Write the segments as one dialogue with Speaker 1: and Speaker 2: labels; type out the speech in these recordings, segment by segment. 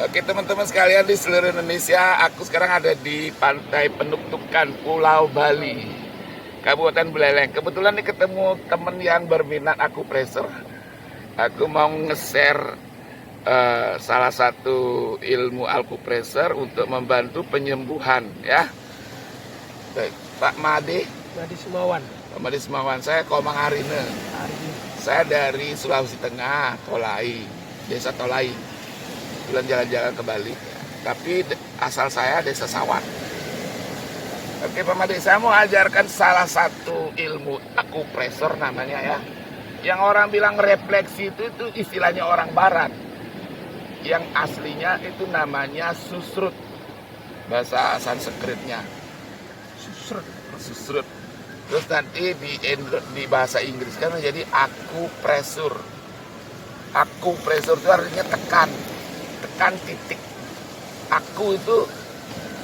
Speaker 1: Oke teman-teman sekalian di seluruh Indonesia, aku sekarang ada di Pantai Penuktukan Pulau Bali, Kabupaten Buleleng. Kebetulan nih ketemu temen yang berminat akupressure. Aku mau nge-share salah satu ilmu akupressure untuk membantu penyembuhan ya. Baik, Pak Made.
Speaker 2: Made Sumawan.
Speaker 1: Pak Made Sumawan, saya Komang Harine. Saya dari Sulawesi Tengah, Tolai, Desa Tolai. Bulan jalan-jalan ke Bali, tapi asal saya Desa Sawan. Oke Pak Made, saya mau ajarkan salah satu ilmu akupressure namanya ya. Yang orang bilang refleksi itu istilahnya orang barat. Yang aslinya itu namanya susrut, bahasa Sanskritnya. Susrut. Terus nanti di bahasa Inggris kan menjadi akupressure. Akupressure itu artinya tekan titik. Aku itu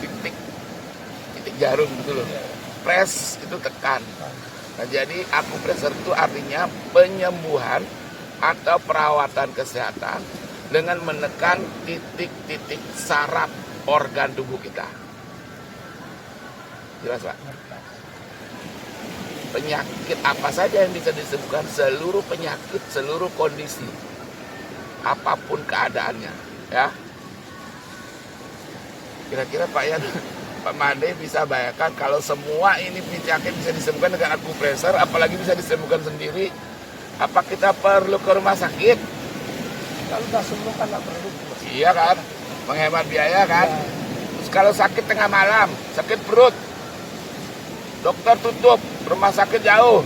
Speaker 1: titik jarum gitu loh. Press itu tekan. Nah, jadi akupressure itu artinya penyembuhan atau perawatan kesehatan dengan menekan titik-titik saraf organ tubuh kita. Jelas Pak? Penyakit apa saja yang bisa disembuhkan, seluruh penyakit, seluruh kondisi, apapun keadaannya. Ya, kira-kira Pak Made bisa bayangkan kalau semua ini penyakit bisa disembuhkan dengan akupressure, apalagi bisa disembuhkan sendiri, apa kita perlu ke rumah sakit?
Speaker 2: Kalau nggak sembuh kan nggak perlu.
Speaker 1: Iya kan, menghemat biaya kan. Ya. Terus kalau sakit tengah malam, sakit perut, dokter tutup, rumah sakit jauh,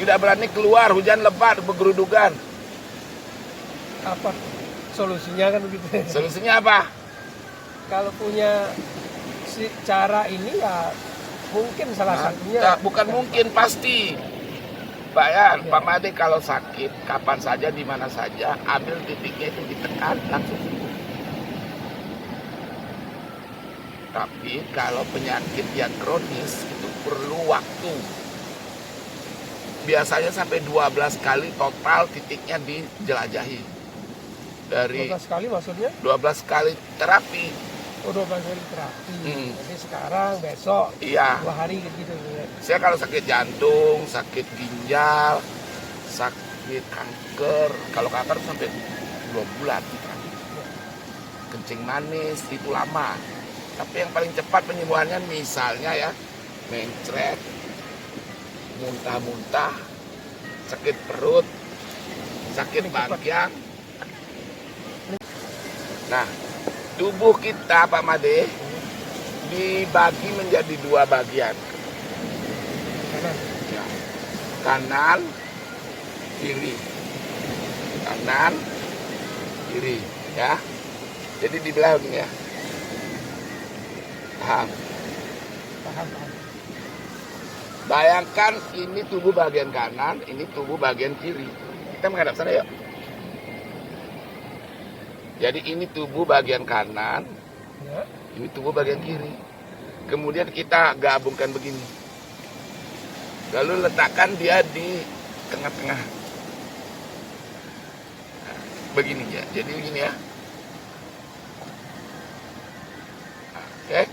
Speaker 1: tidak berani keluar, hujan lebat, bergerudukan.
Speaker 2: Apa solusinya kan begitu?
Speaker 1: Solusinya apa?
Speaker 2: Kalau punya cara ini ya mungkin salah satunya.
Speaker 1: Bukan mungkin, pasti. Pak ya, Pak Made kalau sakit kapan saja di mana saja, ambil titiknya itu ditekan langsung sembuh. Tapi kalau penyakit yang kronis itu perlu waktu. Biasanya sampai 12 kali total titiknya dijelajahi. Dari
Speaker 2: 12 kali maksudnya?
Speaker 1: 12 kali terapi.
Speaker 2: Oh, 12 kali terapi. Jadi sekarang, besok,
Speaker 1: iya.
Speaker 2: 2 hari gitu.
Speaker 1: Saya kalau sakit jantung, sakit ginjal, sakit kanker, kalau kanker sampai 2 bulan. Kencing manis itu lama. Tapi yang paling cepat penyembuhannya misalnya ya, mencret, muntah-muntah, sakit perut, sakit bangkiang. Nah, tubuh kita Pak Made dibagi menjadi 2 bagian. Ya. Kanan, kiri. Kanan, kiri. Ya. Jadi dibelah begini ya. Paham?
Speaker 2: Paham.
Speaker 1: Bayangkan ini tubuh bagian kanan, ini tubuh bagian kiri. Kita menghadap sana yuk. Jadi ini tubuh bagian kanan, ini tubuh bagian kiri. Kemudian kita gabungkan begini. Lalu letakkan dia di tengah-tengah. Nah, begini ya. Jadi begini ya. Oke.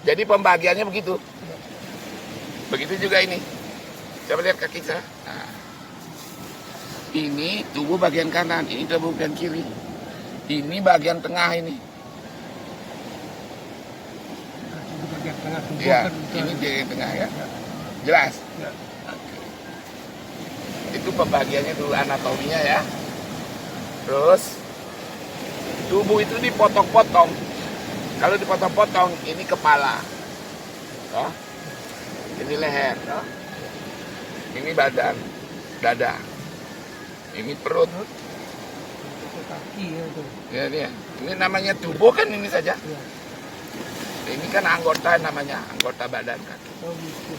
Speaker 1: Jadi pembagiannya begitu. Begitu juga ini. Coba lihat kaki saya. Nah, ini tubuh bagian kanan, ini tubuh bagian kiri. Ini bagian tengah ini.
Speaker 2: Bagian tengah tubuh.
Speaker 1: Ya, ini bagian tengah ya. Jelas?
Speaker 2: Ya.
Speaker 1: Itu pembagiannya dulu anatominya ya. Terus tubuh itu dipotong-potong. Kalau dipotong-potong, ini kepala. Oh. Ini leher. Oh. Ini badan, dada. Ini perut.
Speaker 2: Kaki itu.
Speaker 1: Ya, ini namanya tubuh kan ini saja.
Speaker 2: Ya.
Speaker 1: Ini kan anggota namanya, anggota badan kaki.
Speaker 2: Oh, gitu.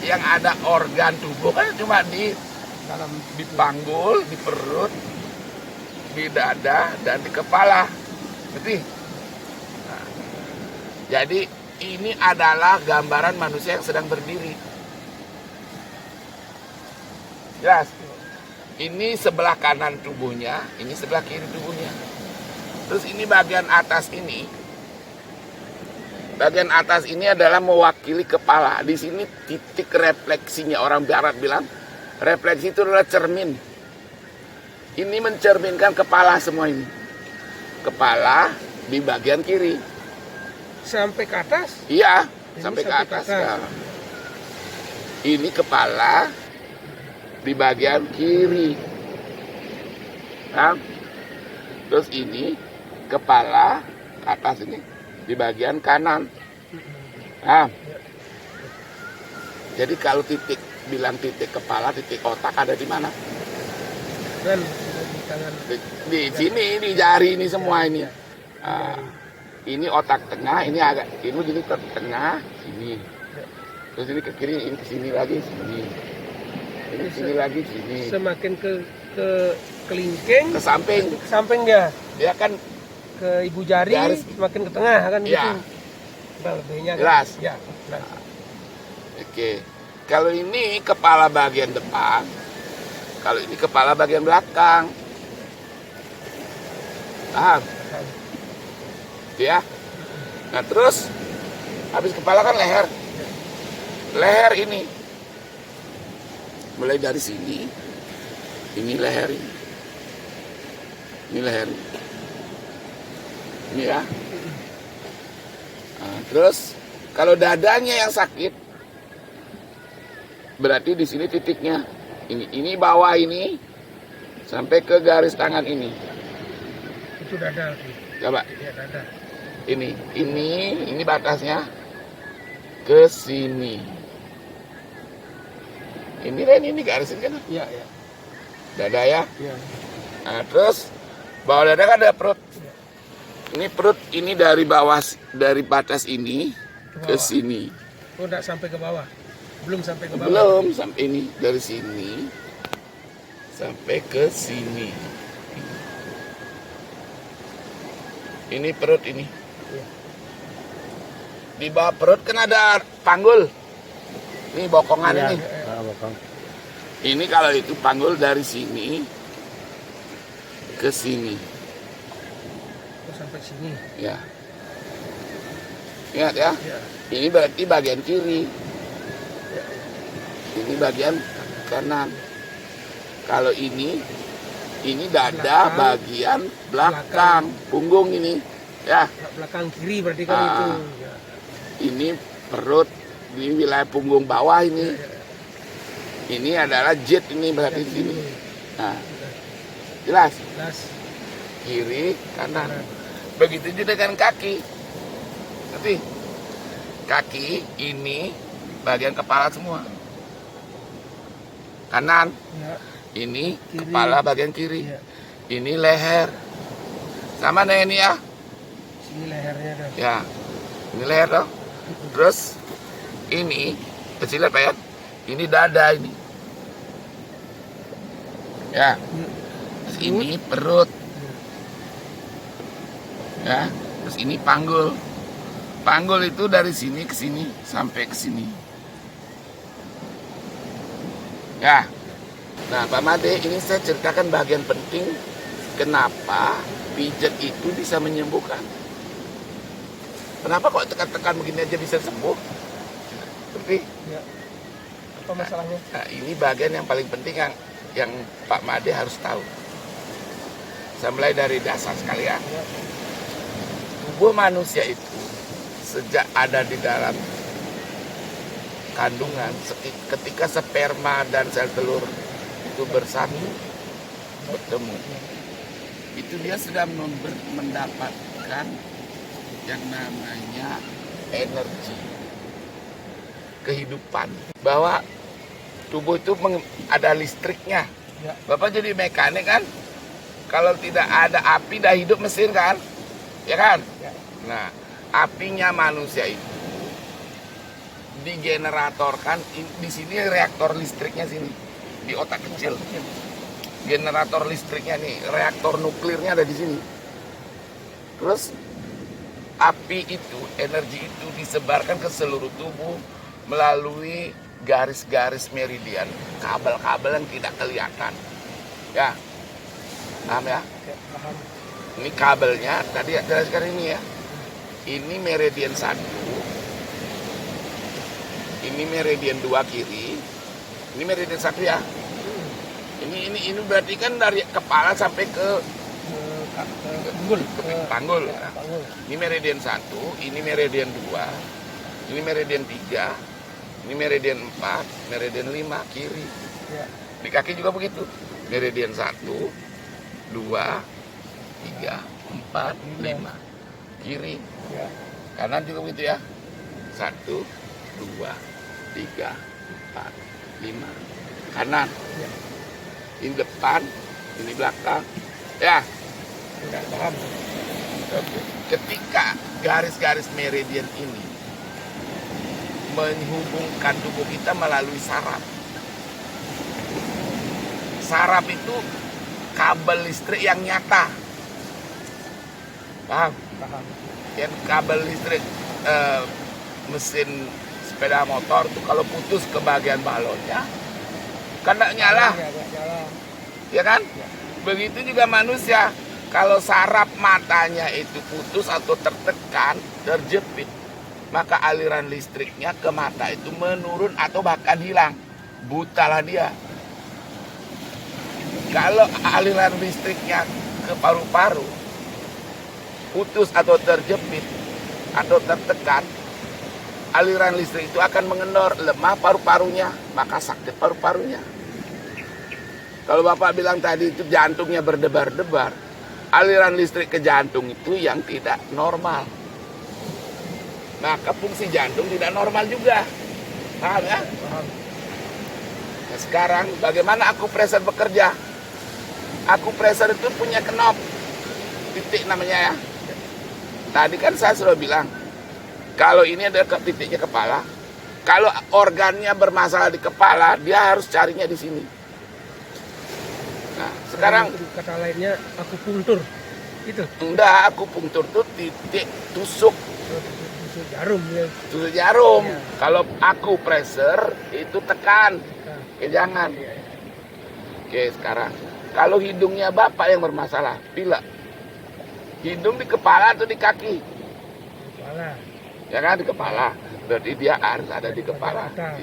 Speaker 1: Yang ada organ tubuh kan cuma di
Speaker 2: Dalam
Speaker 1: panggul, di perut, di dada, dan di kepala. Berarti. Nah, jadi ini adalah gambaran manusia yang sedang berdiri. Jelas? Ini sebelah kanan tubuhnya, ini sebelah kiri tubuhnya. Terus ini bagian atas ini. Bagian atas ini adalah mewakili kepala. Di sini titik refleksinya, orang barat bilang refleksi itu adalah cermin. Ini mencerminkan kepala semua ini. Kepala di bagian kiri.
Speaker 2: Sampai ke atas?
Speaker 1: Iya,
Speaker 2: Ini
Speaker 1: sampai ke
Speaker 2: sampai
Speaker 1: atas.
Speaker 2: ke atas.
Speaker 1: Ya. Ini kepala di bagian kiri. Nah, terus ini kepala atas ini di bagian kanan. Nah, jadi kalau titik bilang titik kepala, titik otak ada di mana?
Speaker 2: Dan di tangan.
Speaker 1: Di sini, di jari ini semua ini. Nah, ini otak tengah, ini agak ini jadi ke tengah sini. Terus ini ke kiri, ini ke sini lagi sini. Ini sini lagi sini.
Speaker 2: Semakin ke kelingking,
Speaker 1: Ke samping.
Speaker 2: ke samping dia.
Speaker 1: Dia kan
Speaker 2: Ke ibu jari,
Speaker 1: Garis.
Speaker 2: semakin ke tengah kan
Speaker 1: Iya.
Speaker 2: gitu. Nah, lebihnya kan.
Speaker 1: Jelas.
Speaker 2: Ya, jelas.
Speaker 1: oke. Kalau ini kepala bagian depan, kalau ini kepala bagian belakang. Paham? Ya. Nah, terus habis kepala kan leher. Leher ini. Mulai dari sini. Ini leher ini. Ini leher. Ini ya. Nah, terus kalau dadanya yang sakit, berarti di sini titiknya. Ini bawah ini sampai ke garis tangan ini.
Speaker 2: Itu dada.
Speaker 1: Coba.
Speaker 2: Ya, dada.
Speaker 1: Ini batasnya ke sini. Ini kan ini garisin kan?
Speaker 2: Iya, iya.
Speaker 1: Dada ya.
Speaker 2: Iya.
Speaker 1: Nah, terus bawah dada kan ada perut. Ini perut ini dari bawah dari batas ini ke
Speaker 2: bawah.
Speaker 1: sini.
Speaker 2: Oh, enggak sampai ke bawah. Belum sampai ke bawah.
Speaker 1: Belum sampai ini dari sini sampai ke sini. Ini perut ini.
Speaker 2: Iya.
Speaker 1: Di bawah perut kan ada panggul. Ini bokongan
Speaker 2: Iya,
Speaker 1: ini.
Speaker 2: iya, iya.
Speaker 1: Ini kalau itu panggul dari sini ke sini.
Speaker 2: Oh, sampai sini.
Speaker 1: Ya. Ingat ya.
Speaker 2: Ya.
Speaker 1: Ini berarti bagian kiri.
Speaker 2: Ya.
Speaker 1: Ini bagian kanan. Kalau ini dada
Speaker 2: Belakang.
Speaker 1: bagian belakang, punggung ini. Ya.
Speaker 2: Belakang kiri berarti kan
Speaker 1: Ah.
Speaker 2: itu. Ya.
Speaker 1: Ini perut di wilayah punggung bawah ini.
Speaker 2: Ya, ya.
Speaker 1: Ini adalah jet ini berarti di sini.
Speaker 2: Ini.
Speaker 1: Nah, jelas.
Speaker 2: Jelas.
Speaker 1: Kiri, kanan.
Speaker 2: Kanan.
Speaker 1: Begitu juga dengan kaki. Nanti kaki ini bagian kepala semua. Kanan,
Speaker 2: Ya.
Speaker 1: ini
Speaker 2: Kiri.
Speaker 1: kepala bagian kiri.
Speaker 2: Ya.
Speaker 1: Ini leher. Sama nih ini ya.
Speaker 2: Sini lehernya dah.
Speaker 1: Ya. Ini leher toh. Terus ini kecil Pak ya. Ini dada ini. Ya. Terus ini perut. Ya. Terus ini panggul. Panggul itu dari sini ke sini sampai ke sini. Ya. Nah, Pak Made, ini saya ceritakan bagian penting kenapa pijat itu bisa menyembuhkan. Kenapa kok tekan-tekan begini aja bisa sembuh? Tapi
Speaker 2: Ya. Apa masalahnya?
Speaker 1: nah, ini bagian yang paling penting yang Pak Made harus tahu. Saya mulai dari dasar sekali ya.
Speaker 2: Ya.
Speaker 1: Tubuh manusia itu sejak ada di dalam kandungan, ketika sperma dan sel telur itu bersatu, bertemu, itu dia sudah mendapatkan yang namanya energi kehidupan, bahwa tubuh itu ada listriknya.
Speaker 2: Ya.
Speaker 1: Bapak jadi mekanik kan, kalau tidak ada api dah hidup mesin kan, ya kan?
Speaker 2: Ya.
Speaker 1: Nah, apinya manusia itu digeneratorkan di sini, reaktor listriknya sini di otak kecil. Generator listriknya nih, reaktor nuklirnya ada di sini. Terus api itu, energi itu disebarkan ke seluruh tubuh melalui garis-garis meridian, kabel-kabel yang tidak kelihatan. Ya, paham ya?
Speaker 2: Ya, paham.
Speaker 1: Ini kabelnya, tadi jelaskan ini ya. Ini meridian 1. Ini meridian 2 kiri. Ini meridian 1 ya. Ini berarti kan dari kepala sampai ke
Speaker 2: Panggul.
Speaker 1: panggul.
Speaker 2: Ya, panggul.
Speaker 1: Ini meridian 1, ini meridian 2, ini meridian 3, ini meridian 4, meridian 5 kiri.
Speaker 2: Ya.
Speaker 1: Di kaki juga begitu. Meridian 1, 2, 3, 4, 5 kiri.
Speaker 2: Ya.
Speaker 1: Kanan juga begitu ya. 1, 2, 3, 4, 5. Kanan.
Speaker 2: Ya.
Speaker 1: Ini depan, ini belakang. Ya.
Speaker 2: Enggak paham.
Speaker 1: Ketika garis-garis meridian ini menghubungkan tubuh kita melalui saraf. Saraf itu kabel listrik yang nyata. Paham?
Speaker 2: Paham.
Speaker 1: Yang kabel listrik mesin sepeda motor tuh kalau putus ke bagian balonnya kan nggak nyala,
Speaker 2: Ya, enggak nyala.
Speaker 1: ya kan?
Speaker 2: Ya.
Speaker 1: Begitu juga manusia. Kalau saraf matanya itu putus atau tertekan, terjepit, maka aliran listriknya ke mata itu menurun atau bahkan hilang. Butalah dia. Kalau aliran listriknya ke paru-paru, putus atau terjepit atau tertekan, aliran listrik itu akan mengendor, lemah paru-parunya, maka sakit paru-parunya. Kalau Bapak bilang tadi itu jantungnya berdebar-debar, aliran listrik ke jantung itu yang tidak normal. Maka fungsi jantung tidak normal juga. Paham ya?
Speaker 2: Paham.
Speaker 1: Nah, sekarang bagaimana akupresur bekerja? Akupresur itu punya knop, titik namanya ya. Tadi kan saya sudah bilang, kalau ini ada titiknya kepala, kalau organnya bermasalah di kepala, dia harus carinya di sini. Nah, sekarang
Speaker 2: Itu kata lainnya akupunktur. Itu
Speaker 1: enggak, akupunktur itu titik tusuk
Speaker 2: jarum ya.
Speaker 1: tusuk jarum.
Speaker 2: Ya.
Speaker 1: Kalau akupresur itu tekan,
Speaker 2: Nah,
Speaker 1: jangan.
Speaker 2: ya.
Speaker 1: Oke, sekarang kalau hidungnya Bapak yang bermasalah, pilek. Hidung di kepala atau di kaki?
Speaker 2: Kepala.
Speaker 1: Ya kan, di kepala. Berarti dia harus ada di kepala.
Speaker 2: Mata.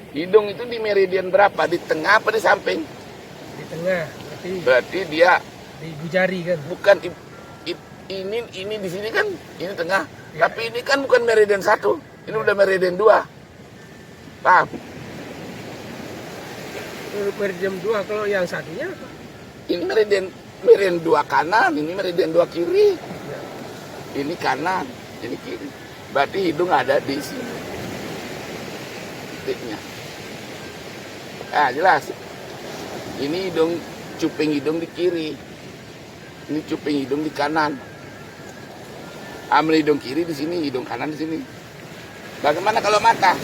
Speaker 1: Hidung itu di meridian berapa? Di tengah apa di samping?
Speaker 2: Di tengah.
Speaker 1: Berarti dia
Speaker 2: Di ibu jari kan.
Speaker 1: bukan ini di sini kan, ini tengah.
Speaker 2: Ya.
Speaker 1: Tapi ini kan bukan meridian 1. Ini udah meridian 2. Paham?
Speaker 2: Meridian 2 kalau yang satunya apa?
Speaker 1: Ini meridian 2 kanan, ini meridian 2 kiri.
Speaker 2: Ya.
Speaker 1: Ini kanan, ini kiri. Berarti hidung ada di sini. Titiknya. Ah, jelas. Ini hidung, cuping hidung di kiri. Ini cuping hidung di kanan. Ambil hidung kiri di sini, hidung kanan di sini. Bagaimana kalau mata?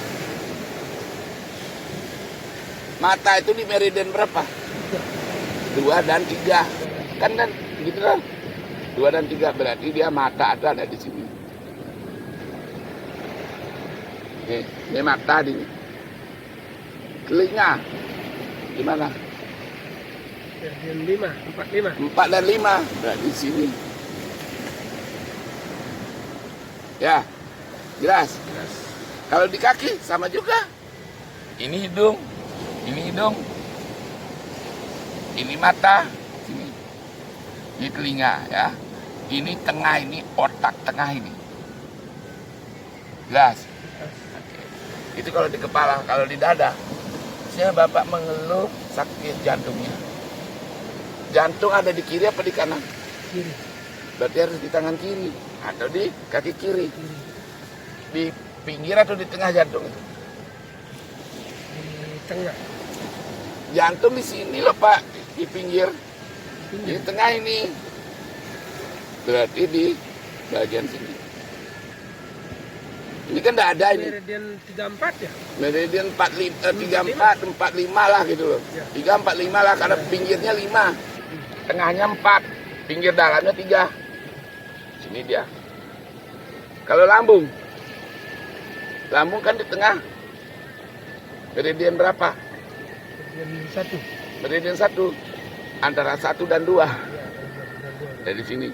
Speaker 1: Mata itu di meridian berapa? 2 dan 3. Kan gitu kan? 2 dan 3 berarti dia mata ada di sini. Ini mata di sini. Telinga gimana?
Speaker 2: Meridian 5, 4
Speaker 1: 4 dan 5 berarti di sini. Ya, jelas. Kalau di kaki sama juga. Ini hidung, ini hidung, ini mata, sini. Ini telinga ya. Ini tengah, ini otak tengah ini. Jelas. Oke. Itu kalau di kepala, kalau di dada. Saya Bapak mengeluh sakit jantungnya. Jantung ada di kiri apa di kanan?
Speaker 2: kiri.
Speaker 1: Berarti harus di tangan kiri atau di kaki kiri.
Speaker 2: Kiri.
Speaker 1: Di pinggir atau di tengah jantung itu?
Speaker 2: Di tengah.
Speaker 1: Jantung di sini loh Pak, di pinggir. Di
Speaker 2: Pinggir.
Speaker 1: tengah ini. Berarti di bagian sini. Ini kan tidak ada ini.
Speaker 2: Meridian 34 ya?
Speaker 1: Meridian 34, 45 lah gitu loh.
Speaker 2: Ya.
Speaker 1: 3, 4, 5 lah karena pinggirnya 5. Tengahnya 4, pinggir dalamnya 3. Sini dia. Kalau lambung. Lambung kan di tengah. Meridian berapa?
Speaker 2: Meridian 1.
Speaker 1: Meridian 1. Antara 1 dan 2.
Speaker 2: Ya, meridian 2.
Speaker 1: dari sini.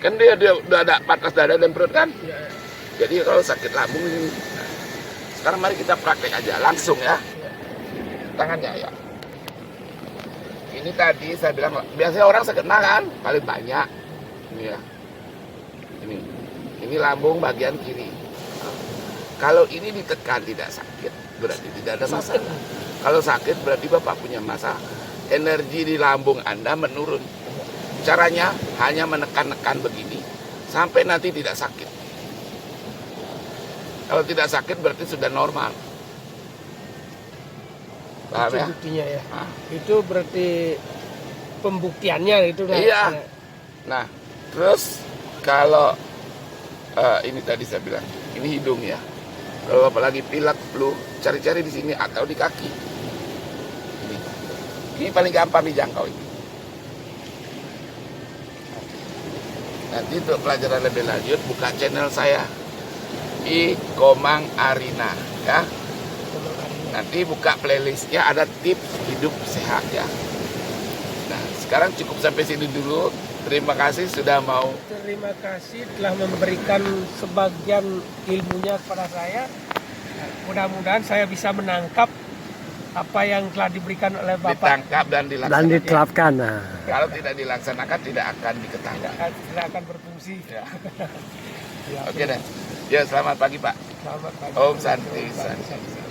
Speaker 1: Kan dia udah ada patas dada dan perut kan.
Speaker 2: Ya.
Speaker 1: Jadi kalau sakit lambung ini. Nah, sekarang mari kita praktek aja langsung ya. Tangannya ya. Ini tadi saya bilang biasanya orang sakit mah kan paling banyak. Ini ya. Ini lambung bagian kiri. Kalau ini ditekan tidak sakit, berarti tidak ada masalah. Kalau sakit berarti Bapak punya masalah. Energi di lambung Anda menurun. Caranya hanya menekan-nekan begini sampai nanti tidak sakit. Kalau tidak sakit berarti sudah normal. Paham
Speaker 2: Itu
Speaker 1: ya?
Speaker 2: buktinya ya.
Speaker 1: Nah.
Speaker 2: Itu berarti pembuktiannya itu.
Speaker 1: Iya. Nah, terus kalau ini tadi saya bilang, ini hidung ya. Kalau Bapak lagi pilek, flu, cari-cari di sini atau di kaki. Ini paling gampang dijangkau ini. Nanti untuk pelajaran lebih lanjut buka channel saya di Komang Arina ya. Nanti buka playlistnya ada tips hidup sehat ya. Nah sekarang cukup sampai sini dulu. Terima kasih sudah mau.
Speaker 2: Terima kasih telah memberikan sebagian ilmunya kepada saya. Mudah-mudahan saya bisa menangkap apa yang telah diberikan oleh Bapak.
Speaker 1: Ditangkap dan dilaksanakan.
Speaker 3: Dan diterapkan. Nah.
Speaker 1: Kalau tidak dilaksanakan tidak akan diketahui.
Speaker 2: Tidak akan berfungsi.
Speaker 1: Ya.
Speaker 2: Ya,
Speaker 1: Oke deh. Ya selamat pagi Pak.
Speaker 2: selamat pagi.
Speaker 1: Om Santi Santi.